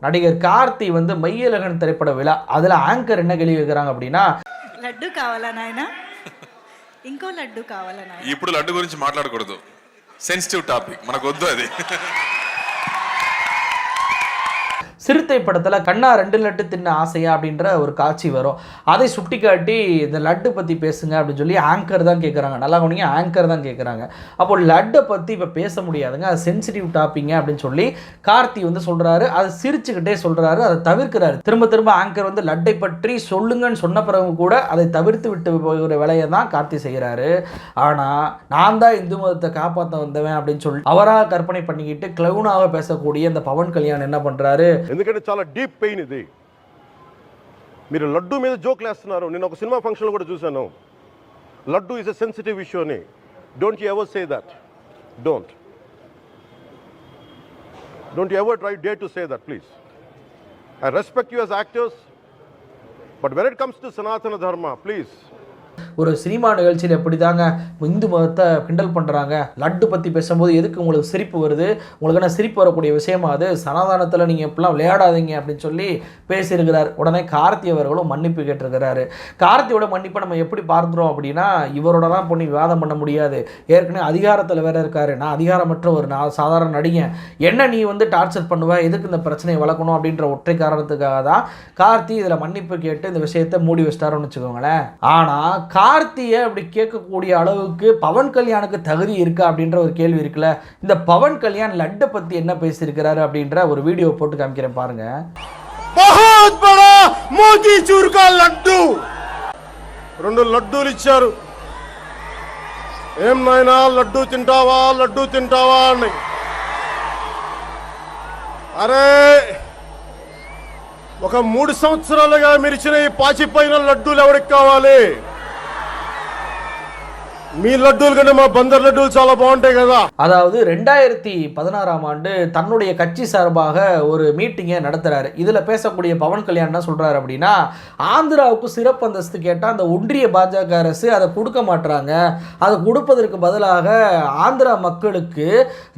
நடிகர் கார்த்தி வந்து மையலகன் திரைப்பட விழா அதில் ஆங்கர் என்ன கேள்வி கேட்குறாங்க அப்படின்னா, లడ్డు కావాలా నాయనా, ఇంకో లడ్డు కావాలా నాయనా. ఇప్పుడు లడ్డు గురించి మాట్లాడకూడదు, సెన్సిటివ్ టాపిక్, మనకు వద్దు అది. சிறுத்தை படத்தில் கண்ணா 2 லட்டு தின்ன ஆசையா அப்படின்ற ஒரு காட்சி வரும். அதை சுட்டி காட்டி இந்த லட்டு பற்றி பேசுங்க அப்படின்னு சொல்லி ஆங்கர் தான் கேட்குறாங்க. நல்லா கவனிங்க, ஆங்கர் தான் கேட்குறாங்க. அப்போ லட்டை பற்றி இப்போ பேச முடியாதுங்க, அது சென்சிட்டிவ் டாப்பிங்க அப்படின்னு சொல்லி கார்த்தி வந்து சொல்கிறாரு. அதை சிரிச்சுக்கிட்டே சொல்கிறாரு, அதை தவிர்க்கிறாரு. திரும்ப திரும்ப ஆங்கர் வந்து லட்டை பற்றி சொல்லுங்கன்னு சொன்ன பிறகு கூட அதை தவிர்த்து விட்டு போகிற வேலையை தான் கார்த்தி செய்கிறாரு. ஆனால் நான் தான் இந்து மதத்தை காப்பாற்ற வந்தவன் அப்படின்னு சொல்லி அவராக கற்பனை பண்ணிக்கிட்டு கிளவுனாக பேசக்கூடிய இந்த பவன் கல்யாண் என்ன பண்ணுறாரு, ఎందుకంటే చాలా డీప్ పెయిన్ ఇది. మీరు లడ్డు మీద జోక్లు వేస్తున్నారు. నేను ఒక సినిమా ఫంక్షన్లో కూడా చూశాను. Laddu is a sensitive issue అని. Don't you ever say that. Don't you ever try dare to say that, please. I respect you as actors, but when it comes to Sanatana Dharma, please. ஒரு சினிமா நிகழ்ச்சியில் எப்படி தாங்க இந்து மதத்தை கிண்டல் பண்ணுறாங்க, லட்டு பற்றி பேசும்போது எதுக்கு உங்களுக்கு சிரிப்பு வருது, உங்களுக்கு என்ன சிரிப்பு வரக்கூடிய விஷயமா அது, சனாதானத்தில் நீங்கள் எப்படிலாம் விளையாடாதீங்க அப்படின்னு சொல்லி பேசியிருக்கிறார். உடனே கார்த்தி அவர்களும் மன்னிப்பு கேட்டிருக்கிறாரு. கார்த்தியோட மன்னிப்பை நம்ம எப்படி பார்த்துறோம் அப்படின்னா, இவரோட தான் பொண்ணு விவாதம் பண்ண முடியாது, ஏற்கனவே அதிகாரத்தில் வேற இருக்காரு, நான் அதிகாரமற்ற ஒரு சாதாரண நடிகன், என்ன நீ வந்து டார்ச்சர் பண்ணுவ, எதுக்கு இந்த பிரச்சனையை வளர்க்கணும் அப்படின்ற ஒற்றை காரணத்துக்காக தான் கார்த்தி இதில் மன்னிப்பு கேட்டு இந்த விஷயத்தை மூடி வச்சிட்டாருன்னு வச்சுக்கோங்களேன். ஆனால் கார்த்தியை அப்படி கேட்கக்கூடிய அளவுக்கு பவன் கல்யாணுக்கு தகுதி இருக்கா அப்படின்ற ஒரு கேள்வி இருக்குல்ல. இந்த பவன் கல்யாண் லட்டை பத்தி என்ன பேசியிருக்கிறாரு அப்படின்ற ஒரு வீடியோ போட்டு காமிக்கிறேன் பாருங்க. बहुत बड़ा मोतीचूर का लड्डू, 2 లడ్డూలు ఇచ్చారు. ఏం నాయనా లడ్డూ తింటావా అని. అరే, ఒక 3 సంవత్సరాలుగా మిరిచిన ఈ పాచిపోయిన లడ్డూలు ఎవరికి కావాలి? మీ లడ్డూలు కంటే మా బందర్ లడ్డూలు చాలా బాగుంటాయి కదా. அதாவது 2016ஆம் ஆண்டு தன்னுடைய கட்சி சார்பாக ஒரு மீட்டிங்கை நடத்துறாரு. இதில் பேசக்கூடிய பவன் கல்யாண் என்ன சொல்றாரு அப்படின்னா, ஆந்திராவுக்கு சிறப்பு அந்தஸ்து கேட்டால் அந்த ஒன்றிய பாஜக அரசு அதை கொடுக்க மாட்டாங்க, அதை கொடுப்பதற்கு பதிலாக ஆந்திரா மக்களுக்கு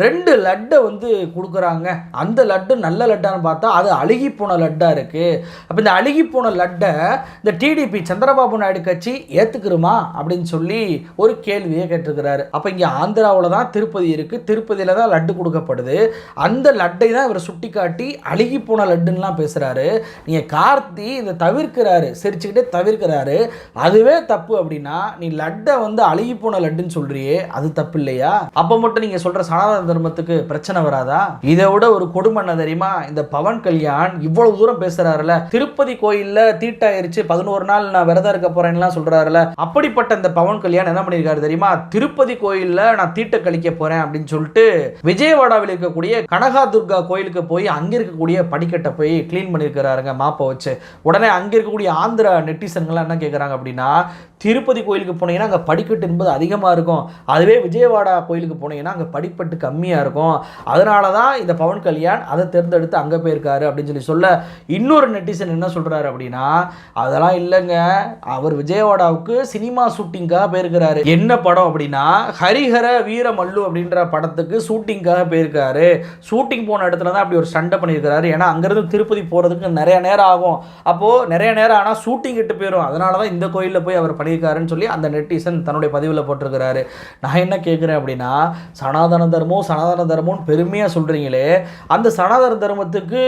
2 லட்டை வந்து கொடுக்குறாங்க. அந்த லட்டு நல்ல லட்டான்னு பார்த்தா அது அழுகி போன லட்டாக இருக்கு. அப்போ இந்த அழுகி போன லட்டை இந்த டிடிபி சந்திரபாபு நாயுடு கட்சி ஏற்றுக்குருமா அப்படின்னு சொல்லி ஒரு கேள்வியை கேட்டிருக்கிறாரு. அப்போ இங்கே ஆந்திராவில் தான் திருப்பதி இருக்குது, திருப்பதியில் தான் லட்டு கொடுக்கப்படுது. அந்த லட்டை தான் இவர் சுட்டி காட்டி அழுகி போன லட்டுன்னெலாம் பேசுகிறாரு. நீங்கள் கார்த்தி இதை தவிர்க்கிறாரு, சிரிச்சுக்கிட்டே தவிர்க்கிறாரு. அதுவே தப்பு அப்படின்னா நீ லட்டை வந்து அழுகி போன லட்டுன்னு சொல்கிறியே, அது தப்பு இல்லையா? அப்போ மட்டும் நீங்கள் சொல்கிற சனாதன தர்மத்துக்கு பிரச்சனை வராதா? இதை விட ஒரு கொடுமை என்ன தெரியுமா? இந்த பவன் கல்யாண் இவ்வளவு தூரம் பேசுகிறாருல, திருப்பதி கோயிலில் தீட்டாயிருச்சு 11 நாள் நான் விரதம் இருக்க போகிறேன்லாம் சொல்கிறாருல, அப்படிப்பட்ட இந்த பவன் கல்யாண் என்ன பண்ணியிருக்காரு தெரியுமா? திருப்பதி கோயில்ல நான் தீட்ட கழிக்க போறேன் அப்படின்னு சொல்லிட்டு விஜயவாடாவில் இருக்கக்கூடிய கனகா துர்கா கோயிலுக்கு போய் அங்க இருக்கக்கூடிய படிக்கட்டை போய் கிளீன் பண்ணிருக்கிறாருங்க மாப்பை வச்சு. உடனே அங்க இருக்கக்கூடிய ஆந்திரா நெட்டிசன்கள் என்ன கேட்கறாங்க அப்படின்னா, திருப்பதி கோயிலுக்கு போனீங்கன்னா அங்கே படிக்கட்டு என்பது அதிகமாக இருக்கும், அதுவே விஜயவாடா கோயிலுக்கு போனீங்கன்னா அங்கே படிப்பட்டு கம்மியாக இருக்கும், அதனால தான் இந்த பவன் கல்யாண் அதை தேர்ந்தெடுத்து அங்கே போயிருக்காரு அப்படின்னு சொல்ல, இன்னொரு நெட்டிசன் என்ன சொல்கிறாரு அப்படின்னா, அதெல்லாம் இல்லைங்க, அவர் விஜயவாடாவுக்கு சினிமா ஷூட்டிங்காக போயிருக்கிறாரு. என்ன படம் அப்படின்னா ஹரிஹர வீர மல்லு அப்படின்ற படத்துக்கு ஷூட்டிங்காக போயிருக்காரு. ஷூட்டிங் போன இடத்துல தான் அப்படி ஒரு சண்டை பண்ணியிருக்கிறாரு. ஏன்னா அங்கேருந்து திருப்பதி போகிறதுக்கு நிறைய நேரம் ஆகும், அப்போது நிறைய நேரம் ஆனால் ஷூட்டிங் கிட்ட போயிடும், அதனால தான் இந்த கோயிலில் போய் அவர் பண்ணியிருக்காருன்னு சொல்லி அந்த நெட்டிசன் தன்னுடைய பதிவில் போட்டிருக்கிறாரு. நான் என்ன கேட்குறேன் அப்படின்னா, சனாதன தர்மம்னு பெருமையாக சொல்கிறீங்களே, அந்த சனாதன தர்மத்துக்கு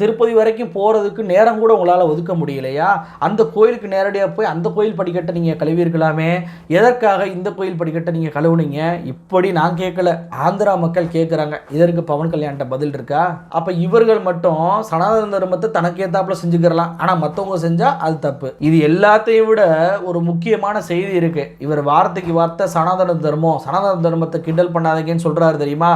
திருப்பதி வரைக்கும் போகிறதுக்கு நேரம் கூட உங்களால் ஒதுக்க முடியலையா? அந்த கோயிலுக்கு நேரடியாக போய் அந்த கோயில் படிக்கட்டை நீங்கள் கழுவியிருக்கலாமே, எதற்காக இந்த கோயில் படிக்கட்டை நீங்கள் கழுவுனீங்க? இப்படி நான் கேட்கல, ஆந்திரா மக்கள் கேட்குறாங்க. இதற்கு பவன் கல்யாண்கிட்ட பதில் இருக்கா? அப்போ இவர்கள் மட்டும் சனாதன தர்மத்தை தனக்கு ஏத்தாப்புல செஞ்சுக்கிறலாம், ஆனால் மற்றவங்க செஞ்சால் அது தப்பு. இது எல்லாத்தையும் விட ஒரு முக்கியமான செய்தி இருக்கு. இவர் வார்த்தைக்கு வார்த்தை சனாதன தர்மத்தை கிண்டல் பண்ணாதீங்கன்னு சொல்றாரு தெரியுமா?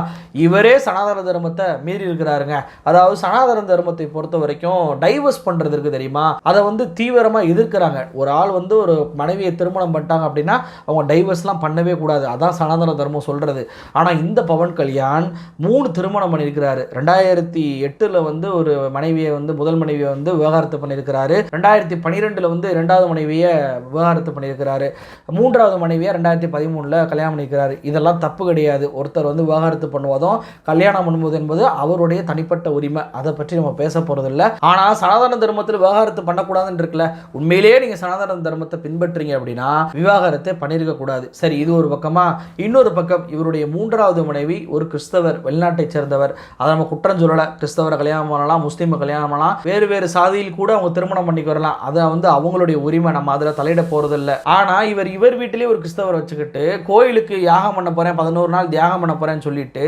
இவரே சனாதன தர்மத்தை மீறி இருக்கிறாருங்க. அதாவது சனாதன தர்மத்தை பொறுத்த வரைக்கும் டைவர்ஸ் பண்றது இருக்கு தெரியுமா, அதை வந்து தீவிரமா எதிர்க்கிறாங்க. ஒரு ஆள் வந்து ஒரு மனைவியை திருமணம் பண்ணிட்டாங்க அப்படின்னா அவங்க டைவர்ஸ் டைவர்ஸ்லாம் பண்ணவே கூடாது, அதான் சனாதன தர்மம் சொல்கிறது. ஆனால் இந்த பவன் கல்யாண் 3 திருமணம் பண்ணியிருக்கிறாரு. 2008 வந்து ஒரு மனைவியை வந்து முதல் மனைவியை வந்து விவாகரத்து பண்ணியிருக்கிறாரு. 2012 வந்து 2வது மனைவியை விவாகரத்து பண்ணியிருக்கிறாரு. 3வது மனைவியை 2013 கல்யாணம் பண்ணியிருக்கிறாரு. இதெல்லாம் தப்பு கிடையாது. ஒருத்தர் வந்து விவாகரத்து பண்ணுவதும் கல்யாணம் பண்ணுவது என்பது அவருடைய தனிப்பட்ட உரிமை. அதை பற்றி நம்ம பேச போகிறதில்ல. ஆனால் சனாதன தர்மத்தில் விவாகரத்து பண்ணக்கூடாதுன்னு இருக்குல்ல, உண்மையிலேயே நீங்கள் சனாதன தர்மத்தை பின்பற்றீங்க அப்படின்னா விவாகரத்தை பண்ணியிருக்க கூடாது. சரி, இது ஒரு பக்கமா. இன்னொரு பக்கம் இவருடைய 3வது மனைவி ஒரு கிறிஸ்தவர், வெளிநாட்டை சேர்ந்தவர். அதை நம்ம குற்றம் சொல்லலை. கிறிஸ்தவரை கல்யாணம் பண்ணலாம், முஸ்லீமை கல்யாணம் பண்ணலாம், வேறு வேறு சாதியில் கூட அவங்க திருமணம் பண்ணிக்க வரலாம். அதை வந்து அவங்களுடைய உரிமை, நம்ம அதில் தலையிட போகிறதில்ல. ஆனால் இவர் வீட்டிலேயே ஒரு கிறிஸ்தவரை வச்சுக்கிட்டு கோயிலுக்கு யாகம் பண்ண போகிறேன், 11 நாள் தியாகம் பண்ண போகிறேன்னு சொல்லிட்டு,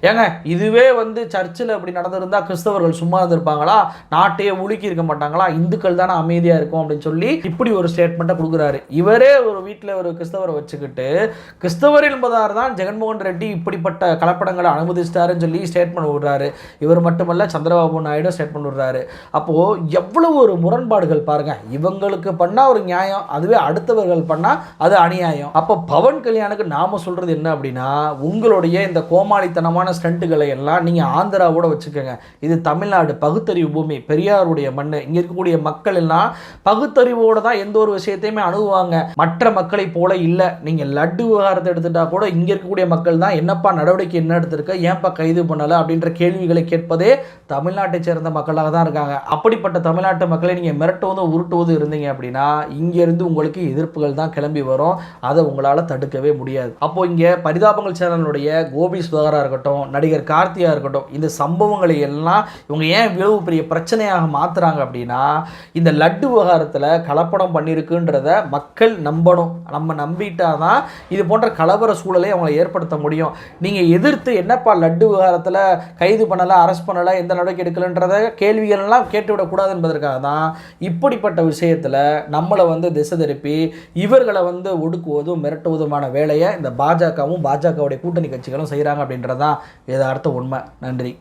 ஏங்க இதுவே வந்து சர்ச்சில் அப்படி நடந்திருந்தா கிறிஸ்தவர்கள் சும்மா இருந்திருப்பாங்களா? நாட்டையே உலுக்கி இருக்க மாட்டாங்களா? இந்துக்கள் தானே அமைதியாக இருக்கும் அப்படின்னு சொல்லி இப்படி ஒரு ஸ்டேட்மெண்ட்டை கொடுக்குறாரு. இவரே ஒரு வீட்டில் ஒரு கிறிஸ்தவரை வச்சுக்கிட்டு கிறிஸ்தவர் என்பதார் தான் ஜெகன்மோகன் ரெட்டி இப்படிப்பட்ட கலப்படங்களை அனுமதிச்சிட்டாருன்னு சொல்லி ஸ்டேட்மெண்ட் விடுறாரு. இவர் மட்டுமல்ல, சந்திரபாபு நாயுடு ஸ்டேட்மெண்ட் விடுறாரு. அப்போது எவ்வளவு ஒரு முரண்பாடுகள் பாருங்கள். இவங்களுக்கு பண்ணால் ஒரு நியாயம், அதுவே அடுத்தவர்கள் பண்ணால் அது அநியாயம். அப்போ பவன் கல்யாணுக்கு நாம சொல்கிறது என்ன அப்படின்னா, உங்களுடைய இந்த கோமாளித்தனமான ஸ்டண்ட்டுகளை எல்லாம் நீங்கள் ஆந்திராவோட வச்சுக்கோங்க. இது தமிழ்நாடு பகுத்தறிவு பூமி, பெரியாருடைய மண். இங்கே இருக்கக்கூடிய மக்கள் எல்லாம் பகுத்தறிவோடு தான் எந்த ஒரு விஷயத்தையுமே அணுகுவாங்க. மற்ற மக்களை போல இல்லை. நீங்கள் லட்டு விவகாரத்தை எடுத்துட்டா கூட இங்கே இருக்கக்கூடிய மக்கள் தான் என்னப்பா நடவடிக்கை என்ன எடுத்திருக்க, ஏன்பா கைது பண்ணலை அப்படின்ற கேள்விகளை கேட்பதே தமிழ்நாட்டை சேர்ந்த மக்களாக தான் இருக்காங்க. அப்படிப்பட்ட தமிழ்நாட்டு மக்களை நீங்கள் மிரட்டுவதும் உருட்டுவது இருந்தீங்க அப்படின்னா இங்கேருந்து உங்களுக்கு எதிர்ப்புகள் தான் கிளம்பி வரும். அதை உங்களால் தடுக்கவே முடியாது. அப்போ இங்கே பரிதாபங்கள் சேனலுடைய கோபி சுதாகரா இருக்கட்டும், நடிகர் கார்த்தியா இருக்கட்டும், இந்த சம்பவங்களை எல்லாம் இவங்க ஏன் இவ்வளவு பெரிய பிரச்சனையாக மாற்றுறாங்க அப்படின்னா, இந்த லட்டு விவகாரத்தில் கலப்படம் பண்ணியிருக்குன்றத மக்கள் நம்பணும். நம்ம நம்பிட்டா தான் இது போன்ற கலவர சூழலை அவங்களை ஏற்படுத்த முடியும். நீங்கள் எதிர்த்து என்னப்பா லட்டு விவகாரத்தில் கைது பண்ணலை, அரெஸ்ட் பண்ணலை, எந்த நடவடிக்கை எடுக்கலன்றத கேள்விகள்லாம் கேட்டுவிடக்கூடாது என்பதற்காக தான் இப்படிப்பட்ட விஷயத்தில் நம்மளை வந்து திசை திருப்பி இவர்களை வந்து ஒடுக்குவதும் மிரட்டுவதுமான வேலையை இந்த பாஜகவும் பாஜகவுடைய கூட்டணி கட்சிகளும் செய்கிறாங்க அப்படின்றதான் யதார்த்த உண்மை. நன்றி.